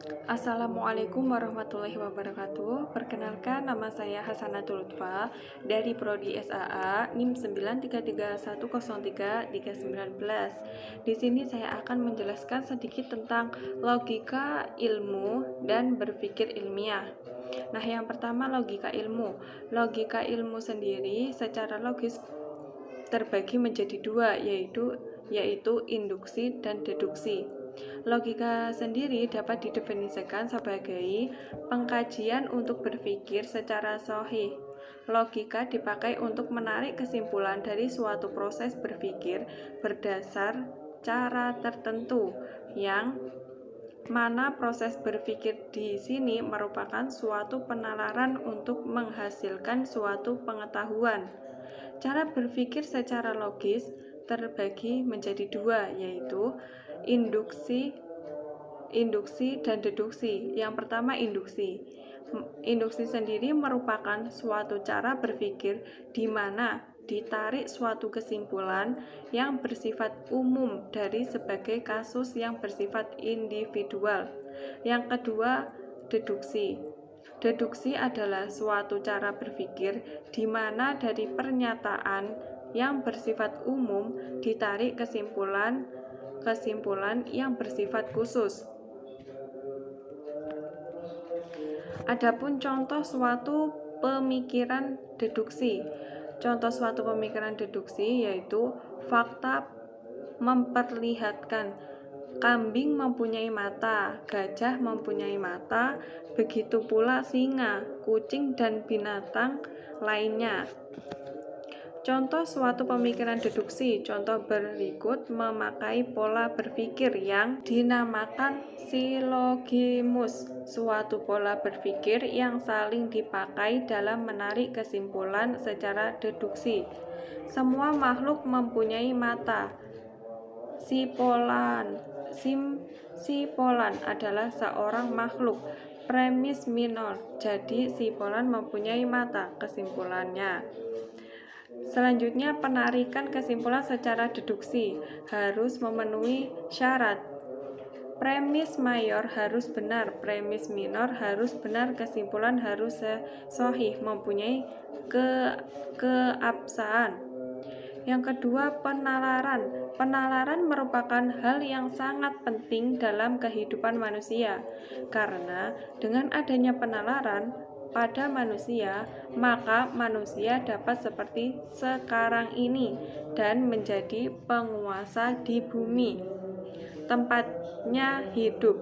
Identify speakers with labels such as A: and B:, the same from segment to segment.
A: Assalamualaikum warahmatullahi wabarakatuh. Perkenalkan, nama saya Hasanatul Lutfa dari Prodi SAA NIM 933103319. Di sini saya akan menjelaskan sedikit tentang logika ilmu dan berpikir ilmiah. Nah, yang pertama logika ilmu. Logika ilmu sendiri secara logis terbagi menjadi dua, yaitu induksi dan deduksi. Logika sendiri dapat didefinisikan sebagai pengkajian untuk berpikir secara sahih. Logika dipakai untuk menarik kesimpulan dari suatu proses berpikir berdasar cara tertentu, yang mana proses berpikir di sini merupakan suatu penalaran untuk menghasilkan suatu pengetahuan. Cara berpikir secara logis terbagi menjadi dua, yaitu induksi dan deduksi. Yang pertama, induksi. Induksi sendiri merupakan suatu cara berpikir di mana ditarik suatu kesimpulan yang bersifat umum dari sebagai kasus yang bersifat individual. Yang kedua, deduksi. Deduksi adalah suatu cara berpikir di mana dari pernyataan yang bersifat umum ditarik kesimpulan yang bersifat khusus. Adapun contoh suatu pemikiran deduksi. Contoh suatu pemikiran deduksi yaitu fakta memperlihatkan kambing mempunyai mata, gajah mempunyai mata, begitu pula singa, kucing, dan binatang lainnya. Contoh suatu pemikiran deduksi. Contoh berikut memakai pola berpikir yang dinamakan silogimus, suatu pola berpikir yang saling dipakai dalam menarik kesimpulan secara deduksi. Semua makhluk mempunyai mata. Si Polan adalah seorang makhluk. Premis minor. Jadi si Polan mempunyai mata. Kesimpulannya. Selanjutnya, penarikan kesimpulan secara deduksi harus memenuhi syarat. Premis mayor harus benar, premis minor harus benar, kesimpulan harus sahih, mempunyai keabsahan. Yang kedua, penalaran. Penalaran merupakan hal yang sangat penting dalam kehidupan manusia, karena dengan adanya penalaran pada manusia, maka manusia dapat seperti sekarang ini dan menjadi penguasa di bumi tempatnya hidup.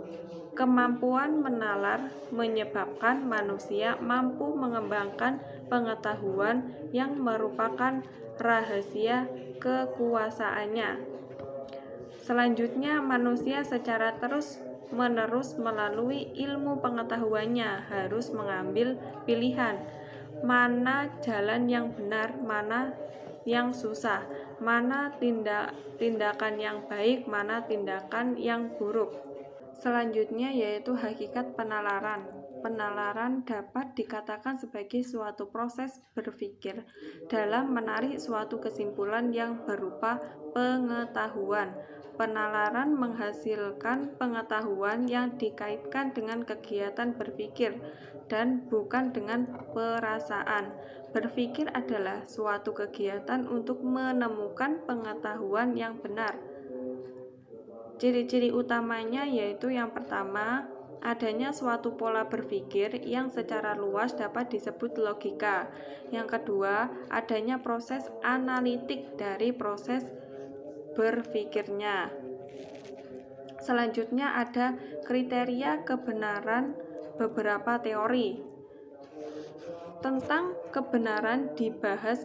A: Kemampuan menalar menyebabkan manusia mampu mengembangkan pengetahuan yang merupakan rahasia kekuasaannya. Selanjutnya, manusia secara terus-menerus melalui ilmu pengetahuannya harus mengambil pilihan, mana jalan yang benar, mana yang susah, mana tindakan yang baik, mana tindakan yang buruk. Selanjutnya yaitu hakikat penalaran. Penalaran dapat dikatakan sebagai suatu proses berpikir dalam menarik suatu kesimpulan yang berupa pengetahuan. Penalaran menghasilkan pengetahuan yang dikaitkan dengan kegiatan berpikir dan bukan dengan perasaan. Berpikir adalah suatu kegiatan untuk menemukan pengetahuan yang benar. Ciri-ciri utamanya yaitu yang pertama, adanya suatu pola berpikir yang secara luas dapat disebut logika. Yang kedua, adanya proses analitik dari proses berpikirnya. Selanjutnya ada kriteria kebenaran beberapa teori. Tentang kebenaran dibahas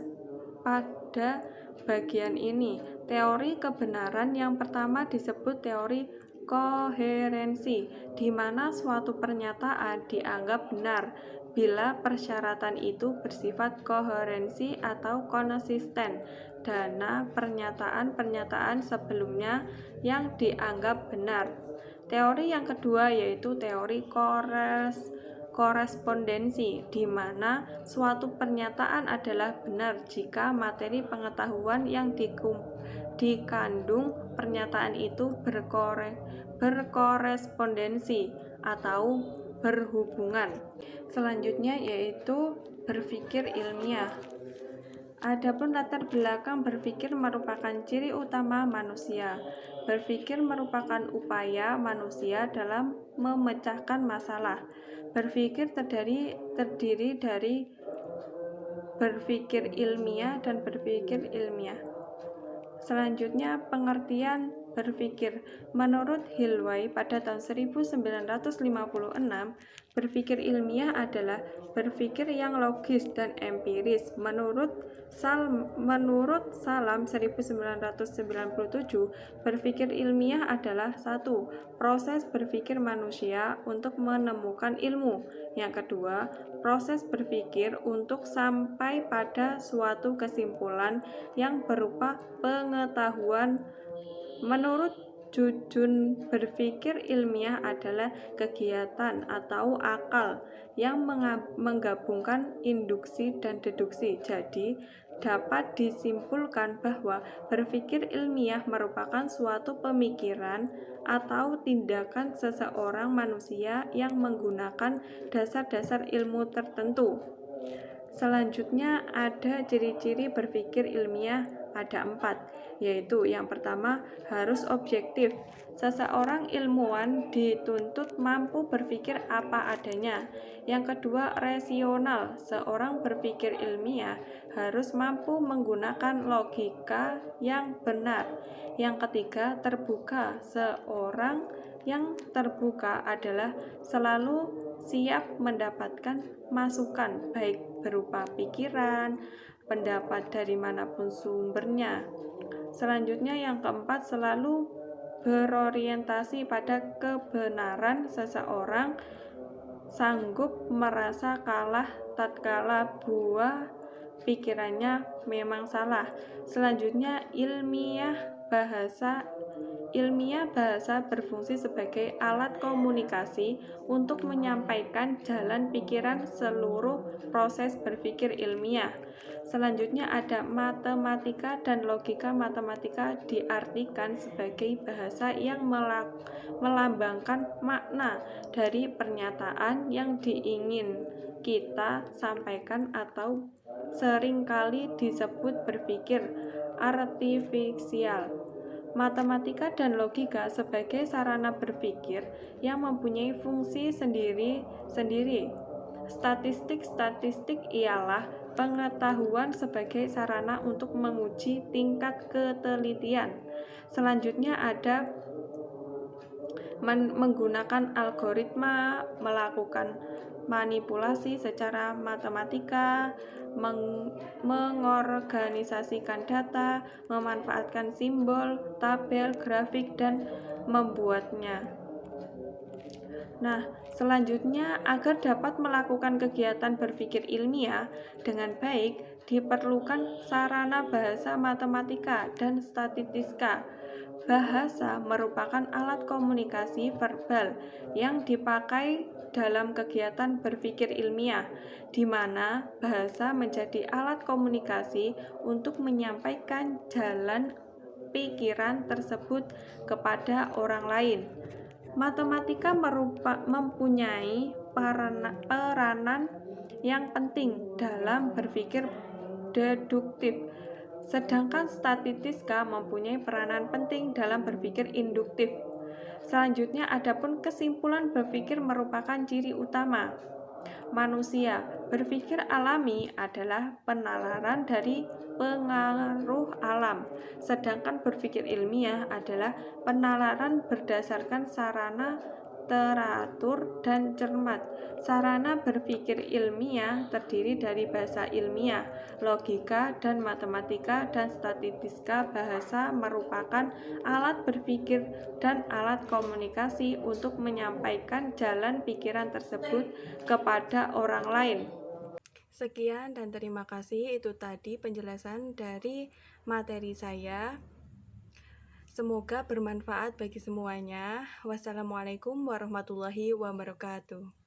A: pada bagian ini. Teori kebenaran yang pertama disebut teori koherensi, di mana suatu pernyataan dianggap benar bila persyaratan itu bersifat koherensi atau konsisten dengan pernyataan-pernyataan sebelumnya yang dianggap benar. Teori yang kedua yaitu teori korespondensi, di mana suatu pernyataan adalah benar jika materi pengetahuan yang dikandung pernyataan itu berkorespondensi. atau berhubungan. Selanjutnya yaitu berpikir ilmiah. Adapun latar belakang berpikir merupakan ciri utama manusia. Berpikir merupakan upaya manusia dalam memecahkan masalah. Berpikir terdiri dari berpikir ilmiah dan berpikir ilmiah. Selanjutnya, pengertian berpikir. Menurut Hilway pada tahun 1956, berpikir ilmiah adalah berpikir yang logis dan empiris. Menurut Salam 1997, berpikir ilmiah adalah satu, proses berpikir manusia untuk menemukan ilmu. Yang kedua, proses berpikir untuk sampai pada suatu kesimpulan yang berupa pengetahuan. Menurut Jujun, berpikir ilmiah adalah kegiatan atau akal yang menggabungkan induksi dan deduksi. Jadi, dapat disimpulkan bahwa berpikir ilmiah merupakan suatu pemikiran atau tindakan seseorang manusia yang menggunakan dasar-dasar ilmu tertentu. Selanjutnya ada ciri-ciri berpikir ilmiah, ada 4, yaitu yang pertama harus objektif. Seseorang ilmuwan dituntut mampu berpikir apa adanya. Yang kedua rasional. Seorang berpikir ilmiah harus mampu menggunakan logika yang benar. Yang ketiga terbuka. Seorang yang terbuka adalah selalu siap mendapatkan masukan, baik berupa pikiran, pendapat dari manapun sumbernya. Selanjutnya yang keempat, selalu berorientasi pada kebenaran. Seseorang sanggup merasa kalah tatkala buah pikirannya memang salah. Selanjutnya ilmiah bahasa berfungsi sebagai alat komunikasi untuk menyampaikan jalan pikiran seluruh proses berpikir ilmiah. Selanjutnya ada matematika dan logika. Matematika diartikan sebagai bahasa yang melambangkan makna dari pernyataan yang diingin kita sampaikan atau seringkali disebut berpikir artifisial. Matematika dan logika sebagai sarana berpikir yang mempunyai fungsi sendiri-sendiri. Statistik ialah pengetahuan sebagai sarana untuk menguji tingkat ketelitian. Selanjutnya ada menggunakan algoritma, melakukan manipulasi secara matematika, mengorganisasikan data, memanfaatkan simbol, tabel, grafik, dan membuatnya. Nah, selanjutnya agar dapat melakukan kegiatan berpikir ilmiah dengan baik, diperlukan sarana bahasa matematika dan statistika. Bahasa merupakan alat komunikasi verbal yang dipakai dalam kegiatan berpikir ilmiah, di mana bahasa menjadi alat komunikasi untuk menyampaikan jalan pikiran tersebut kepada orang lain. Matematika mempunyai peranan yang penting dalam berpikir deduktif, sedangkan statistika mempunyai peranan penting dalam berpikir induktif. Selanjutnya, adapun kesimpulan berpikir merupakan ciri utama manusia. Berpikir alami adalah penalaran dari pengaruh alam, sedangkan berpikir ilmiah adalah penalaran berdasarkan sarana teratur dan cermat. Sarana berpikir ilmiah terdiri dari bahasa ilmiah, logika, dan matematika, dan statistika. Bahasa merupakan alat berpikir dan alat komunikasi untuk menyampaikan jalan pikiran tersebut kepada orang lain. Sekian dan terima kasih. Itu tadi penjelasan dari materi saya. Semoga bermanfaat bagi semuanya. Wassalamualaikum warahmatullahi wabarakatuh.